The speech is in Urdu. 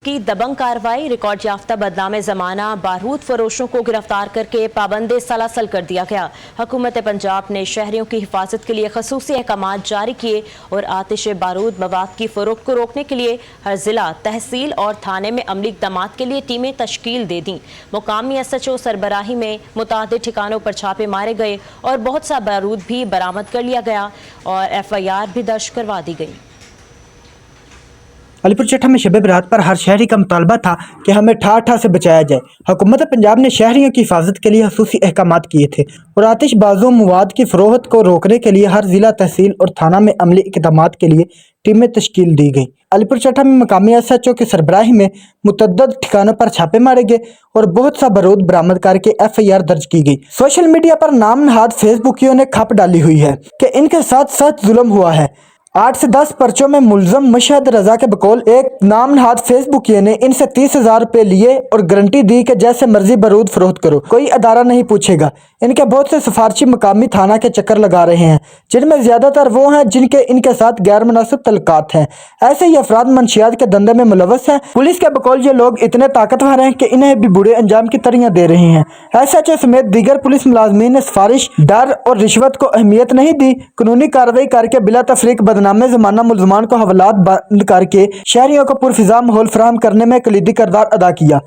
کی دبنگ کارروائی، ریکارڈ یافتہ بدنام زمانہ بارود فروشوں کو گرفتار کر کے پابند سلاسل کر دیا گیا۔ حکومت پنجاب نے شہریوں کی حفاظت کے لیے خصوصی احکامات جاری کیے اور آتش بارود مواد کی فروخت کو روکنے کے لیے ہر ضلع، تحصیل اور تھانے میں عملی اقدامات کے لیے ٹیمیں تشکیل دے دیں۔ مقامی ایس ایچ او سربراہی میں متعدد ٹھکانوں پر چھاپے مارے گئے اور بہت سا بارود بھی برآمد کر لیا گیا اور ایف آئی آر بھی درج کروا دی گئی۔ علی پور چٹھا میں شب برات پر ہر شہری کا مطالبہ تھا کہ ہمیں ٹھا سے بچایا جائے۔ حکومت پنجاب نے شہریوں کی حفاظت کے لیے خصوصی احکامات کیے تھے اور آتش بازوں مواد کی فروخت کو روکنے کے لیے ہر ضلع، تحصیل اور تھانہ میں عملی اقدامات کے لیے ٹیمیں تشکیل دی گئی۔ علی پور چٹھا میں مقامی ایس ایچ او کی سربراہی میں متعدد ٹھکانوں پر چھاپے مارے گئے اور بہت سا بارود برآمد کر کے ایف آئی آر درج کی گئی۔ سوشل میڈیا پر نام نہاد فیس بکیوں نے کھپ ڈالی ہوئی ہے کہ ان کے ساتھ سخت ظلم ہوا ہے۔ 8 سے 10 پرچوں میں ملزم مشہد رضا کے بقول ایک نام نہاد فیس بکیے نے ان سے 30,000 روپے لیے اور گارنٹی دی کہ جیسے مرضی بارود فروخت کرو، کوئی ادارہ نہیں پوچھے گا۔ ان کے بہت سے سفارشی مقامی تھانہ کے چکر لگا رہے ہیں، جن میں زیادہ تر وہ ہیں جن کے ان کے ساتھ غیر مناسب تعلقات ہیں۔ ایسے ہی افراد منشیات کے دندے میں ملوث ہیں۔ پولیس کے بقول یہ لوگ اتنے طاقتور ہیں کہ انہیں بھی برے انجام کی تریاں دے رہے ہیں۔ ایس ایچ او سمیت دیگر پولیس ملازمین نے سفارش، ڈر اور رشوت کو اہمیت نہیں دی، قانونی کارروائی کر کے بلا تفریق بدنام زمانہ ملزمان کو حوالات بند کر کے شہریوں کو پرفضا ماحول فراہم کرنے میں کلیدی کردار ادا کیا۔